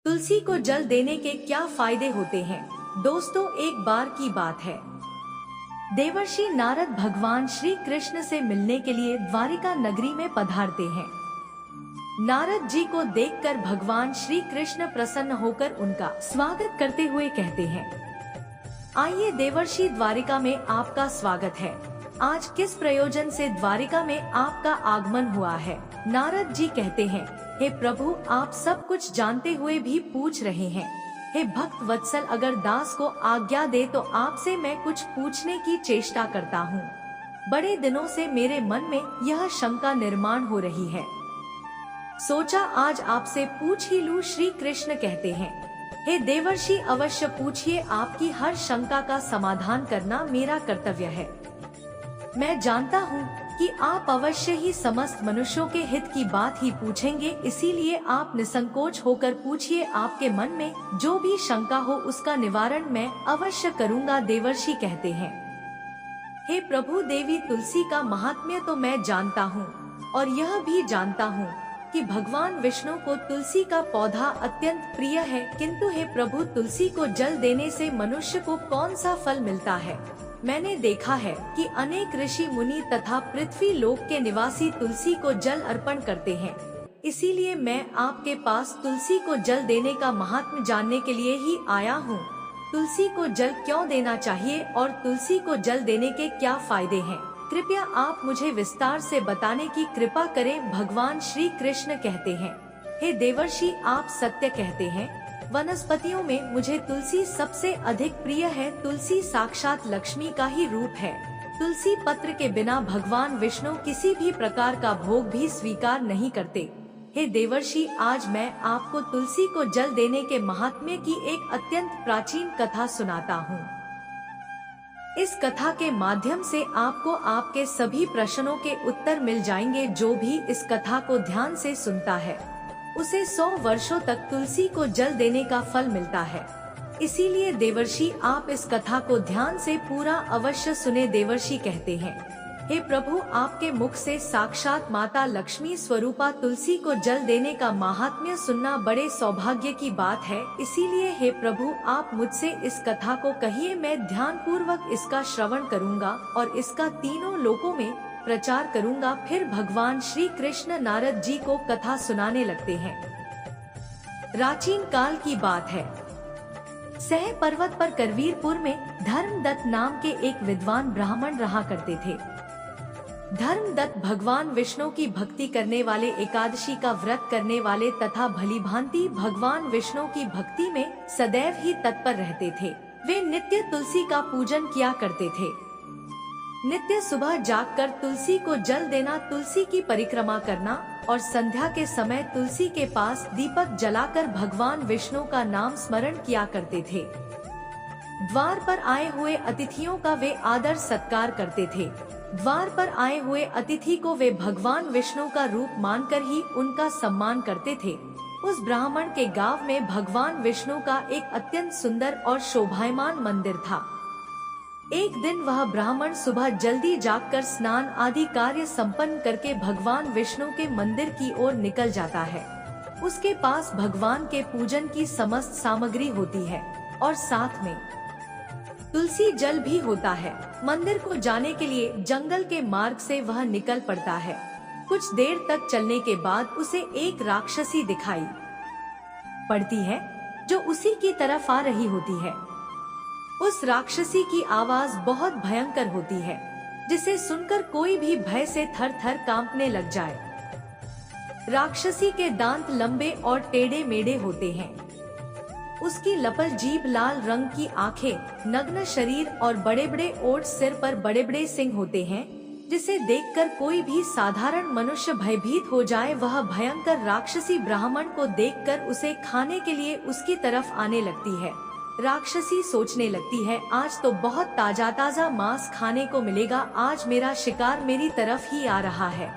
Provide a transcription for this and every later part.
तुलसी को जल देने के क्या फायदे होते हैं? दोस्तों, एक बार की बात है, देवर्षि नारद भगवान श्री कृष्ण से मिलने के लिए द्वारिका नगरी में पधारते हैं। नारद जी को देखकर भगवान श्री कृष्ण प्रसन्न होकर उनका स्वागत करते हुए कहते हैं, आइए देवर्षि, द्वारिका में आपका स्वागत है। आज किस प्रयोजन से द्वारिका में आपका आगमन हुआ है? नारद जी कहते हैं, हे प्रभु, आप सब कुछ जानते हुए भी पूछ रहे हैं। हे भक्त वत्सल, अगर दास को आज्ञा दे तो आपसे मैं कुछ पूछने की चेष्टा करता हूँ। बड़े दिनों से मेरे मन में यह शंका निर्माण हो रही है, सोचा आज आपसे पूछ ही लूं। श्री कृष्ण कहते हैं, हे देवर्षि, अवश्य पूछिए, आपकी हर शंका का समाधान करना मेरा कर्तव्य है। मैं जानता हूँ कि आप अवश्य ही समस्त मनुष्यों के हित की बात ही पूछेंगे, इसीलिए आप निसंकोच होकर पूछिए। आपके मन में जो भी शंका हो उसका निवारण मैं अवश्य करूँगा। देवर्षि कहते हैं, हे प्रभु, देवी तुलसी का महात्म्य तो मैं जानता हूँ और यह भी जानता हूँ कि भगवान विष्णु को तुलसी का पौधा अत्यंत प्रिय है, किंतु हे प्रभु, तुलसी को जल देने से मनुष्य को कौन सा फल मिलता है? मैंने देखा है कि अनेक ऋषि मुनि तथा पृथ्वी लोक के निवासी तुलसी को जल अर्पण करते हैं। इसीलिए मैं आपके पास तुलसी को जल देने का महात्म्य जानने के लिए ही आया हूँ। तुलसी को जल क्यों देना चाहिए और तुलसी को जल देने के क्या फायदे हैं? कृपया आप मुझे विस्तार से बताने की कृपा करें। भगवान श्री कृष्ण कहते हैं, हे देवर्षि, आप सत्य कहते हैं। वनस्पतियों में मुझे तुलसी सबसे अधिक प्रिय है। तुलसी साक्षात लक्ष्मी का ही रूप है। तुलसी पत्र के बिना भगवान विष्णु किसी भी प्रकार का भोग भी स्वीकार नहीं करते। हे देवर्षि, आज मैं आपको तुलसी को जल देने के महात्म्य की एक अत्यंत प्राचीन कथा सुनाता हूँ। इस कथा के माध्यम से आपको आपके सभी प्रश्नों के उत्तर मिल जाएंगे। जो भी इस कथा को ध्यान से सुनता है उसे 100 वर्षों तक तुलसी को जल देने का फल मिलता है। इसीलिए देवर्षि, आप इस कथा को ध्यान से पूरा अवश्य सुने। देवर्षि कहते हैं, हे प्रभु, आपके मुख से साक्षात माता लक्ष्मी स्वरूपा तुलसी को जल देने का महात्म्य सुनना बड़े सौभाग्य की बात है। इसीलिए हे प्रभु, आप मुझसे इस कथा को कहिए, मैं ध्यान पूर्वक इसका श्रवण करूँगा और इसका तीनों लोकों में प्रचार करूँगा। फिर भगवान श्री कृष्ण नारद जी को कथा सुनाने लगते हैं। प्राचीन काल की बात है, सह पर्वत पर करवीरपुर में धर्मदत्त नाम के एक विद्वान ब्राह्मण रहा करते थे। धर्मदत्त भगवान विष्णु की भक्ति करने वाले, एकादशी का व्रत करने वाले तथा भलीभांति भगवान विष्णु की भक्ति में सदैव ही तत्पर रहते थे। वे नित्य तुलसी का पूजन किया करते थे। नित्य सुबह जागकर तुलसी को जल देना, तुलसी की परिक्रमा करना और संध्या के समय तुलसी के पास दीपक जलाकर भगवान विष्णु का नाम स्मरण किया करते थे। द्वार पर आए हुए अतिथियों का वे आदर सत्कार करते थे। द्वार पर आए हुए अतिथि को वे भगवान विष्णु का रूप मानकर ही उनका सम्मान करते थे। उस ब्राह्मण के गांव में भगवान विष्णु का एक अत्यंत सुंदर और शोभायमान मंदिर था। एक दिन वह ब्राह्मण सुबह जल्दी जागकर स्नान आदि कार्य संपन्न करके भगवान विष्णु के मंदिर की ओर निकल जाता है। उसके पास भगवान के पूजन की समस्त सामग्री होती है और साथ में तुलसी जल भी होता है। मंदिर को जाने के लिए जंगल के मार्ग से वह निकल पड़ता है। कुछ देर तक चलने के बाद उसे एक राक्षसी दिखाई पड़ती है जो उसी की तरफ आ रही होती है। उस राक्षसी की आवाज बहुत भयंकर होती है, जिसे सुनकर कोई भी भय से थर थर कांपने लग जाए। राक्षसी के दांत लंबे और टेढ़े मेढ़े होते हैं। उसकी लपल जीभ, लाल रंग की आंखें, नग्न शरीर और बड़े बड़े ओठ, सिर पर बड़े बड़े सिंग होते हैं, जिसे देखकर कोई भी साधारण मनुष्य भयभीत हो जाए। वह भयंकर राक्षसी ब्राह्मण को देखकर उसे खाने के लिए उसकी तरफ आने लगती है। राक्षसी सोचने लगती है, आज तो बहुत ताजा ताजा मांस खाने को मिलेगा, आज मेरा शिकार मेरी तरफ ही आ रहा है।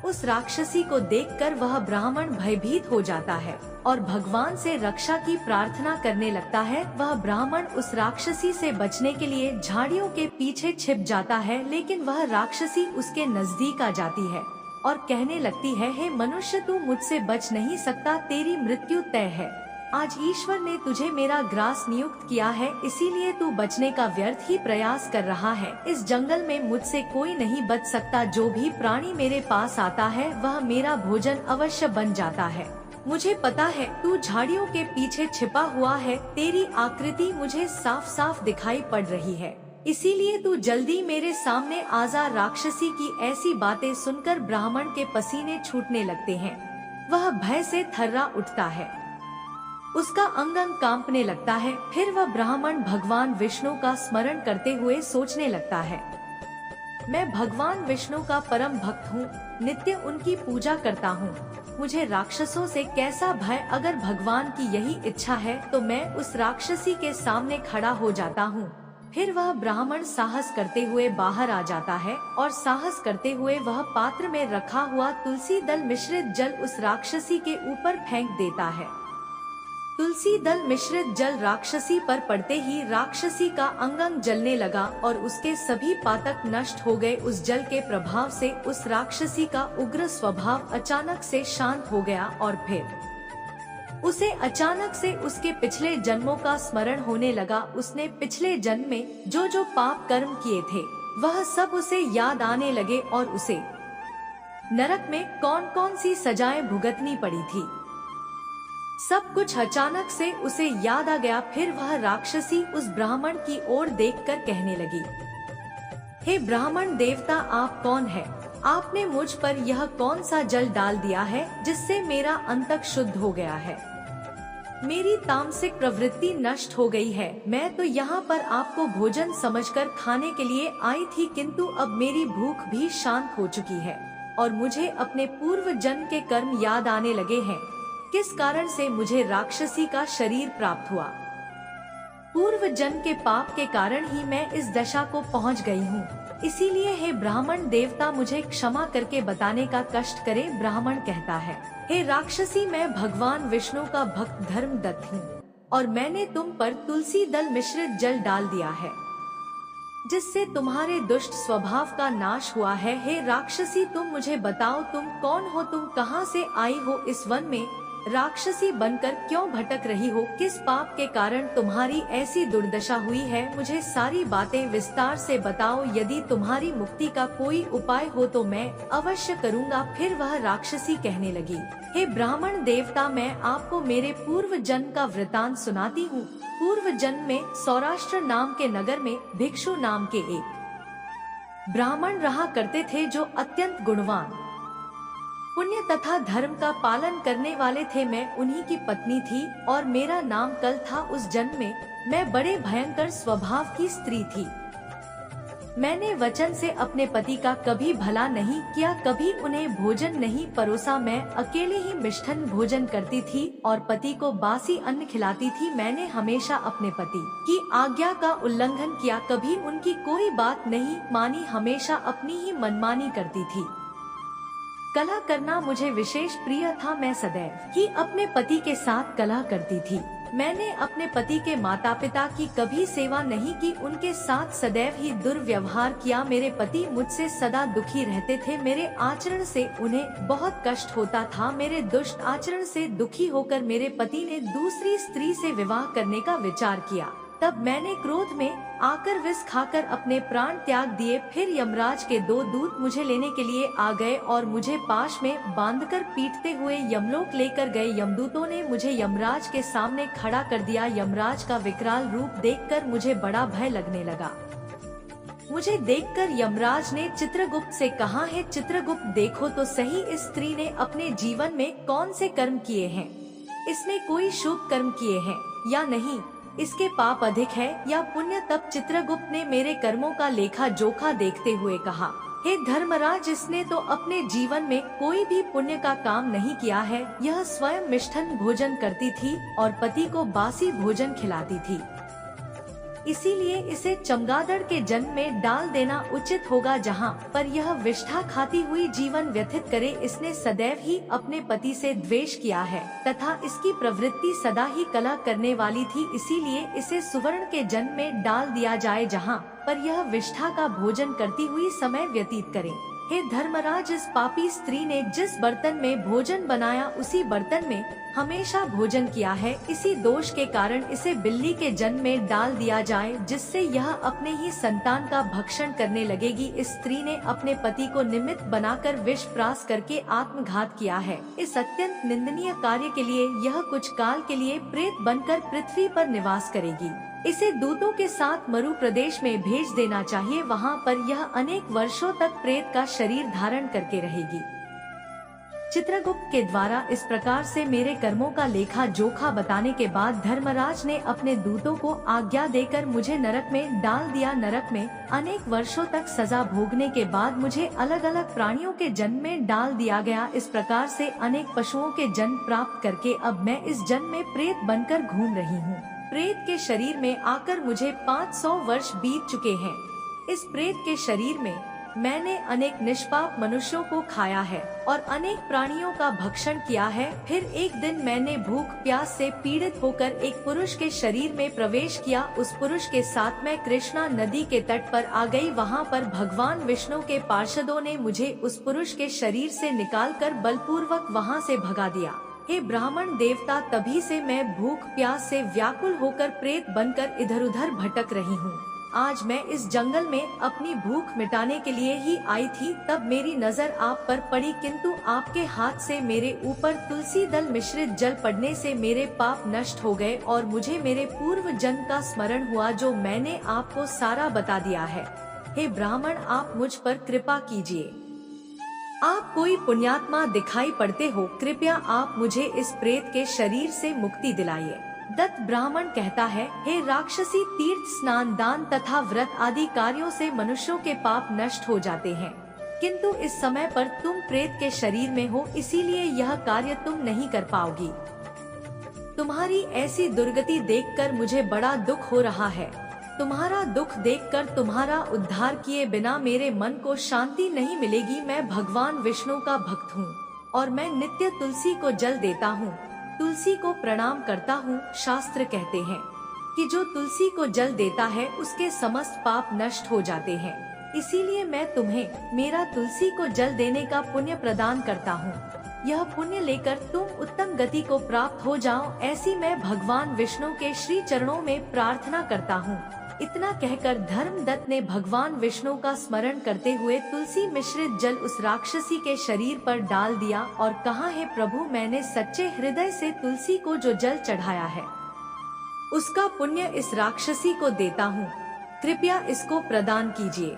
उस राक्षसी को देखकर वह ब्राह्मण भयभीत हो जाता है और भगवान से रक्षा की प्रार्थना करने लगता है। वह ब्राह्मण उस राक्षसी से बचने के लिए झाड़ियों के पीछे छिप जाता है, लेकिन वह राक्षसी उसके नजदीक आ जाती है और कहने लगती है, हे मनुष्य, तू मुझसे बच नहीं सकता, तेरी मृत्यु तय है। आज ईश्वर ने तुझे मेरा ग्रास नियुक्त किया है, इसीलिए तू बचने का व्यर्थ ही प्रयास कर रहा है। इस जंगल में मुझसे कोई नहीं बच सकता। जो भी प्राणी मेरे पास आता है वह मेरा भोजन अवश्य बन जाता है। मुझे पता है तू झाड़ियों के पीछे छिपा हुआ है। तेरी आकृति मुझे साफ साफ दिखाई पड़ रही है, इसीलिए तू जल्दी मेरे सामने आ जा। राक्षसी की ऐसी बातें सुनकर ब्राह्मण के पसीने छूटने लगते हैं। वह भय से थर्रा उठता है, उसका अंग अंग कांपने लगता है। फिर वह ब्राह्मण भगवान विष्णु का स्मरण करते हुए सोचने लगता है, मैं भगवान विष्णु का परम भक्त हूँ, नित्य उनकी पूजा करता हूँ। मुझे राक्षसों से कैसा भय? अगर भगवान की यही इच्छा है तो मैं उस राक्षसी के सामने खड़ा हो जाता हूँ। फिर वह ब्राह्मण साहस करते हुए बाहर आ जाता है और साहस करते हुए वह पात्र में रखा हुआ तुलसी दल मिश्रित जल उस राक्षसी के ऊपर फेंक देता है। तुलसी दल मिश्रित जल राक्षसी पर पड़ते ही राक्षसी का अंग अंग जलने लगा और उसके सभी पातक नष्ट हो गए। उस जल के प्रभाव से उस राक्षसी का उग्र स्वभाव अचानक से शांत हो गया और फिर उसे अचानक से उसके पिछले जन्मों का स्मरण होने लगा। उसने पिछले जन्म में जो जो पाप कर्म किए थे वह सब उसे याद आने लगे और उसे नरक में कौन कौन सी सजाएं भुगतनी पड़ी थी, सब कुछ अचानक से उसे याद आ गया। फिर वह राक्षसी उस ब्राह्मण की ओर देखकर कहने लगी, हे ब्राह्मण देवता, आप कौन है? आपने मुझ पर यह कौन सा जल डाल दिया है जिससे मेरा अंतक शुद्ध हो गया है? मेरी तामसिक प्रवृत्ति नष्ट हो गई है। मैं तो यहाँ पर आपको भोजन समझकर खाने के लिए आई थी, किंतु अब मेरी भूख भी शांत हो चुकी है और मुझे अपने पूर्व जन्म के कर्म याद आने लगे हैं। किस कारण से मुझे राक्षसी का शरीर प्राप्त हुआ? पूर्व जन्म के पाप के कारण ही मैं इस दशा को पहुंच गई हूँ। इसीलिए हे ब्राह्मण देवता, मुझे क्षमा करके बताने का कष्ट करे। ब्राह्मण कहता है, हे राक्षसी, मैं भगवान विष्णु का भक्त धर्मदत्त हूँ और मैंने तुम पर तुलसी दल मिश्रित जल डाल दिया है जिससे तुम्हारे दुष्ट स्वभाव का नाश हुआ है। हे राक्षसी, तुम मुझे बताओ, तुम कौन हो? तुम कहाँ से आई हो? इस वन में राक्षसी बनकर क्यों भटक रही हो? किस पाप के कारण तुम्हारी ऐसी दुर्दशा हुई है? मुझे सारी बातें विस्तार से बताओ। यदि तुम्हारी मुक्ति का कोई उपाय हो तो मैं अवश्य करूँगा। फिर वह राक्षसी कहने लगी, हे ब्राह्मण देवता, मैं आपको मेरे पूर्व जन्म का वृतांत सुनाती हूँ। पूर्व जन्म में सौराष्ट्र नाम के नगर में भिक्षु नाम के एक ब्राह्मण रहा करते थे जो अत्यंत गुणवान, पुण्य तथा धर्म का पालन करने वाले थे। मैं उन्हीं की पत्नी थी और मेरा नाम कल था। उस जन्म में मैं बड़े भयंकर स्वभाव की स्त्री थी। मैंने वचन से अपने पति का कभी भला नहीं किया, कभी उन्हें भोजन नहीं परोसा। मैं अकेले ही मिष्ठान भोजन करती थी और पति को बासी अन्न खिलाती थी। मैंने हमेशा अपने पति की आज्ञा का उल्लंघन किया, कभी उनकी कोई बात नहीं मानी, हमेशा अपनी ही मनमानी करती थी। कलह करना मुझे विशेष प्रिय था। मैं सदैव ही अपने पति के साथ कलह करती थी। मैंने अपने पति के माता पिता की कभी सेवा नहीं की, उनके साथ सदैव ही दुर्व्यवहार किया। मेरे पति मुझसे सदा दुखी रहते थे। मेरे आचरण से उन्हें बहुत कष्ट होता था। मेरे दुष्ट आचरण से दुखी होकर मेरे पति ने दूसरी स्त्री से विवाह करने का विचार किया। तब मैंने क्रोध में आकर विष खाकर अपने प्राण त्याग दिए। फिर यमराज के 2 दूत मुझे लेने के लिए आ गए और मुझे पाश में बांधकर पीटते हुए यमलोक लेकर गए। यमदूतों ने मुझे यमराज के सामने खड़ा कर दिया। यमराज का विकराल रूप देखकर मुझे बड़ा भय लगने लगा। मुझे देखकर यमराज ने चित्रगुप्त से कहा, है चित्रगुप्त, देखो तो सही इस स्त्री ने अपने जीवन में कौन से कर्म किए हैं। इसने कोई शुभ कर्म किए हैं या नहीं, इसके पाप अधिक है या पुण्य। तब चित्रगुप्त ने मेरे कर्मों का लेखा जोखा देखते हुए कहा, हे धर्मराज, इसने तो अपने जीवन में कोई भी पुण्य का काम नहीं किया है। यह स्वयं मिष्ठान भोजन करती थी और पति को बासी भोजन खिलाती थी, इसीलिए इसे चमगादड़ के जन्म में डाल देना उचित होगा, जहाँ पर यह विष्ठा खाती हुई जीवन व्यतीत करे। इसने सदैव ही अपने पति से द्वेष किया है तथा इसकी प्रवृत्ति सदा ही कलह करने वाली थी, इसीलिए इसे सुवर्ण के जन्म में डाल दिया जाए, जहाँ पर यह विष्ठा का भोजन करती हुई समय व्यतीत करे। हे धर्मराज, इस पापी स्त्री ने जिस बर्तन में भोजन बनाया उसी बर्तन में हमेशा भोजन किया है। इसी दोष के कारण इसे बिल्ली के जन्म में डाल दिया जाए, जिससे यह अपने ही संतान का भक्षण करने लगेगी। इस स्त्री ने अपने पति को निमित्त बनाकर विष प्रास करके आत्मघात किया है। इस अत्यंत निंदनीय कार्य के लिए यह कुछ काल के लिए प्रेत बनकर पृथ्वी पर निवास करेगी। इसे दूतों के साथ मरु प्रदेश में भेज देना चाहिए, वहाँ पर यह अनेक वर्षों तक प्रेत का शरीर धारण करके रहेगी। चित्रगुप्त के द्वारा इस प्रकार से मेरे कर्मों का लेखा जोखा बताने के बाद धर्मराज ने अपने दूतों को आज्ञा देकर मुझे नरक में डाल दिया। नरक में अनेक वर्षों तक सजा भोगने के बाद मुझे अलग अलग प्राणियों के जन्म में डाल दिया गया। इस प्रकार से अनेक पशुओं के जन्म प्राप्त करके अब मैं इस जन्म में प्रेत बनकर घूम रही हूँ। प्रेत के शरीर में आकर मुझे 500 वर्ष बीत चुके हैं। इस प्रेत के शरीर में मैंने अनेक निष्पाप मनुष्यों को खाया है और अनेक प्राणियों का भक्षण किया है। फिर एक दिन मैंने भूख प्यास से पीड़ित होकर एक पुरुष के शरीर में प्रवेश किया। उस पुरुष के साथ मैं कृष्णा नदी के तट पर आ गई। वहाँ पर भगवान विष्णु के पार्षदों ने मुझे उस पुरुष के शरीर से निकालकर बलपूर्वक वहाँ से भगा दिया। हे ब्राह्मण देवता, तभी से मैं भूख प्यास से व्याकुल होकर प्रेत बनकर इधर उधर भटक रही हूँ। आज मैं इस जंगल में अपनी भूख मिटाने के लिए ही आई थी। तब मेरी नजर आप पर पड़ी, किंतु आपके हाथ से मेरे ऊपर तुलसी दल मिश्रित जल पड़ने से मेरे पाप नष्ट हो गए और मुझे मेरे पूर्व जन्म का स्मरण हुआ, जो मैंने आपको सारा बता दिया है। हे ब्राह्मण, आप मुझ पर कृपा कीजिए। आप कोई पुण्यात्मा दिखाई पड़ते हो, कृपया आप मुझे इस प्रेत के शरीर से मुक्ति दिलाइए। दत्त ब्राह्मण कहता है, हे राक्षसी, तीर्थ स्नान दान तथा व्रत आदि कार्यों से मनुष्यों के पाप नष्ट हो जाते हैं, किंतु इस समय पर तुम प्रेत के शरीर में हो, इसीलिए यह कार्य तुम नहीं कर पाओगी। तुम्हारी ऐसी दुर्गति देखकर मुझे बड़ा दुख हो रहा है। तुम्हारा दुख देखकर तुम्हारा उद्धार किए बिना मेरे मन को शांति नहीं मिलेगी। मैं भगवान विष्णु का भक्त हूँ और मैं नित्य तुलसी को जल देता हूँ, तुलसी को प्रणाम करता हूँ। शास्त्र कहते हैं कि जो तुलसी को जल देता है उसके समस्त पाप नष्ट हो जाते हैं। इसीलिए मैं तुम्हें मेरा तुलसी को जल देने का पुण्य प्रदान करता हूँ। यह पुण्य लेकर तुम उत्तम गति को प्राप्त हो जाओ, ऐसी मैं भगवान विष्णु के श्री चरणों में प्रार्थना करता हूँ। इतना कहकर धर्मदत्त ने भगवान विष्णु का स्मरण करते हुए तुलसी मिश्रित जल उस राक्षसी के शरीर पर डाल दिया और कहा, हे प्रभु, मैंने सच्चे हृदय से तुलसी को जो जल चढ़ाया है उसका पुण्य इस राक्षसी को देता हूँ, कृपया इसको प्रदान कीजिए।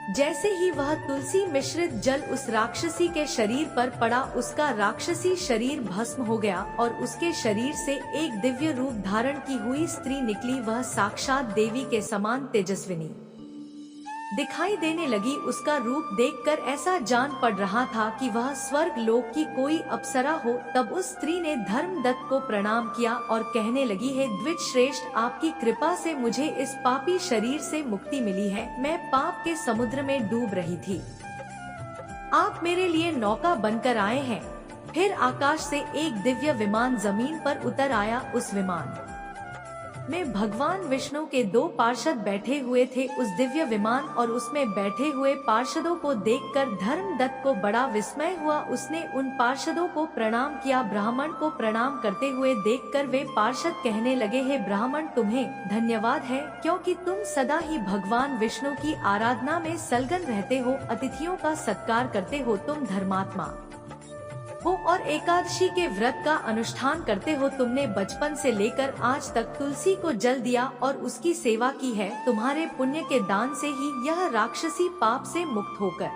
जैसे ही वह तुलसी मिश्रित जल उस राक्षसी के शरीर पर पड़ा, उसका राक्षसी शरीर भस्म हो गया और उसके शरीर से एक दिव्य रूप धारण की हुई स्त्री निकली। वह साक्षात देवी के समान तेजस्विनी दिखाई देने लगी। उसका रूप देखकर ऐसा जान पड़ रहा था कि वह स्वर्ग लोक की कोई अप्सरा हो। तब उस स्त्री ने धर्मदत्त को प्रणाम किया और कहने लगी, हे द्विज श्रेष्ठ, आपकी कृपा से मुझे इस पापी शरीर से मुक्ति मिली है। मैं पाप के समुद्र में डूब रही थी, आप मेरे लिए नौका बनकर आए हैं। फिर आकाश से एक दिव्य विमान जमीन पर उतर आया। उस विमान में भगवान विष्णु के 2 पार्षद बैठे हुए थे। उस दिव्य विमान और उसमें बैठे हुए पार्षदों को देखकर धर्मदत्त को बड़ा विस्मय हुआ। उसने उन पार्षदों को प्रणाम किया। ब्राह्मण को प्रणाम करते हुए देखकर वे पार्षद कहने लगे, हे ब्राह्मण, तुम्हें धन्यवाद है, क्योंकि तुम सदा ही भगवान विष्णु की आराधना में संलग्न रहते हो, अतिथियों का सत्कार करते हो, तुम धर्मात्मा हो और एकादशी के व्रत का अनुष्ठान करते हो। तुमने बचपन से लेकर आज तक तुलसी को जल दिया और उसकी सेवा की है। तुम्हारे पुण्य के दान से ही यह राक्षसी पाप से मुक्त होकर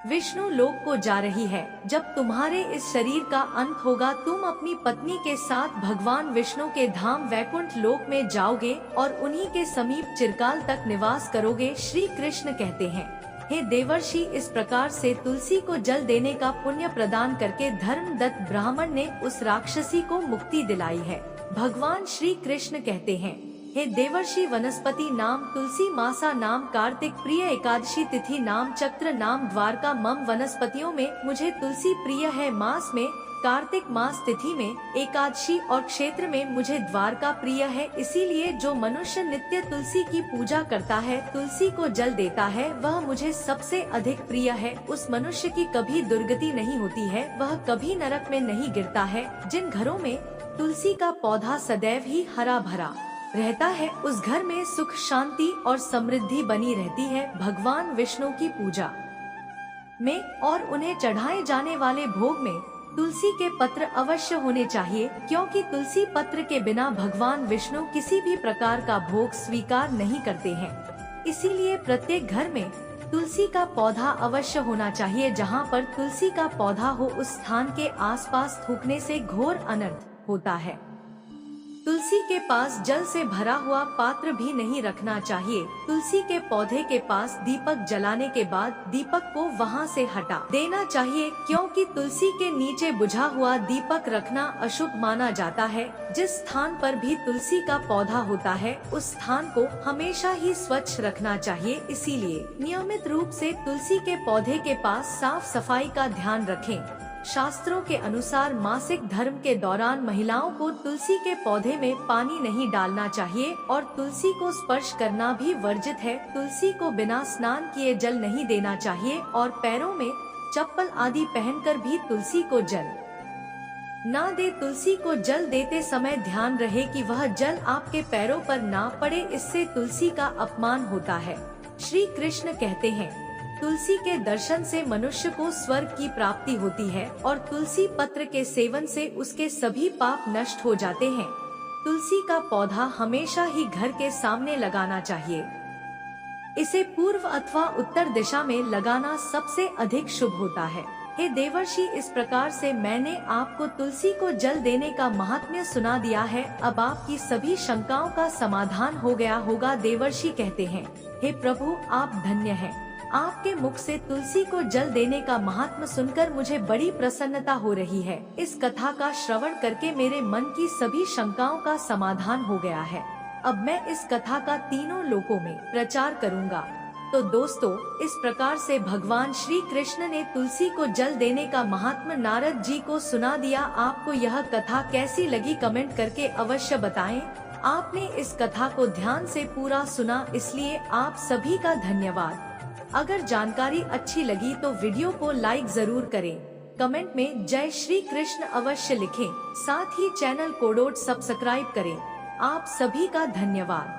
विष्णु लोक को जा रही है। जब तुम्हारे इस शरीर का अंत होगा, तुम अपनी पत्नी के साथ भगवान विष्णु के धाम वैकुंठ लोक में जाओगे और उन्हीं के समीप चिरकाल तक निवास करोगे। श्री कृष्ण कहते हैं, हे देवर्षि, इस प्रकार से तुलसी को जल देने का पुण्य प्रदान करके धर्मदत्त ब्राह्मण ने उस राक्षसी को मुक्ति दिलाई है। भगवान श्री कृष्ण कहते हैं, हे देवर्षि, वनस्पति नाम तुलसी, मासा नाम कार्तिक, प्रिय एकादशी तिथि नाम चक्र, नाम द्वारका। मम वनस्पतियों में मुझे तुलसी प्रिय है, मास में कार्तिक मास तिथि में एकादशी और क्षेत्र में मुझे द्वारका प्रिय है। इसीलिए जो मनुष्य नित्य तुलसी की पूजा करता है, तुलसी को जल देता है, वह मुझे सबसे अधिक प्रिय है। उस मनुष्य की कभी दुर्गति नहीं होती है, वह कभी नरक में नहीं गिरता है। जिन घरों में तुलसी का पौधा सदैव ही हरा भरा रहता है, उस घर में सुख, शांति और समृद्धि बनी रहती है। भगवान विष्णु की पूजा में और उन्हें चढ़ाए जाने वाले भोग में तुलसी के पत्र अवश्य होने चाहिए, क्योंकि तुलसी पत्र के बिना भगवान विष्णु किसी भी प्रकार का भोग स्वीकार नहीं करते हैं। इसीलिए प्रत्येक घर में तुलसी का पौधा अवश्य होना चाहिए। जहाँ पर तुलसी का पौधा हो, उस स्थान के आसपास थूकने से घोर अनर्थ होता है। तुलसी के पास जल से भरा हुआ पात्र भी नहीं रखना चाहिए। तुलसी के पौधे के पास दीपक जलाने के बाद दीपक को वहां से हटा देना चाहिए, क्योंकि तुलसी के नीचे बुझा हुआ दीपक रखना अशुभ माना जाता है। जिस स्थान पर भी तुलसी का पौधा होता है, उस स्थान को हमेशा ही स्वच्छ रखना चाहिए। इसीलिए नियमित रूप से तुलसी के पौधे के पास साफ सफाई का ध्यान रखें। शास्त्रों के अनुसार मासिक धर्म के दौरान महिलाओं को तुलसी के पौधे में पानी नहीं डालना चाहिए और तुलसी को स्पर्श करना भी वर्जित है। तुलसी को बिना स्नान किए जल नहीं देना चाहिए और पैरों में चप्पल आदि पहनकर भी तुलसी को जल ना दे। तुलसी को जल देते समय ध्यान रहे कि वह जल आपके पैरों पर ना पड़े, इससे तुलसी का अपमान होता है। श्री कृष्ण कहते हैं, तुलसी के दर्शन से मनुष्य को स्वर्ग की प्राप्ति होती है और तुलसी पत्र के सेवन से उसके सभी पाप नष्ट हो जाते हैं। तुलसी का पौधा हमेशा ही घर के सामने लगाना चाहिए। इसे पूर्व अथवा उत्तर दिशा में लगाना सबसे अधिक शुभ होता है। हे देवर्षि, इस प्रकार से मैंने आपको तुलसी को जल देने का महात्म्य सुना दिया है। अब आपकी सभी शंकाओं का समाधान हो गया होगा। देवर्षि कहते हैं, हे प्रभु, आप धन्य हैं। आपके मुख से तुलसी को जल देने का महात्म्य सुनकर मुझे बड़ी प्रसन्नता हो रही है। इस कथा का श्रवण करके मेरे मन की सभी शंकाओं का समाधान हो गया है। अब मैं इस कथा का तीनों लोकों में प्रचार करूंगा। तो दोस्तों, इस प्रकार से भगवान श्री कृष्ण ने तुलसी को जल देने का महात्म्य नारद जी को सुना दिया। आपको यह कथा कैसी लगी कमेंट करके अवश्य बताएं। आपने इस कथा को ध्यान से पूरा सुना, इसलिए आप सभी का धन्यवाद। अगर जानकारी अच्छी लगी तो वीडियो को लाइक जरूर करें। कमेंट में जय श्री कृष्ण अवश्य लिखें। साथ ही चैनल को सब्सक्राइब करें। आप सभी का धन्यवाद।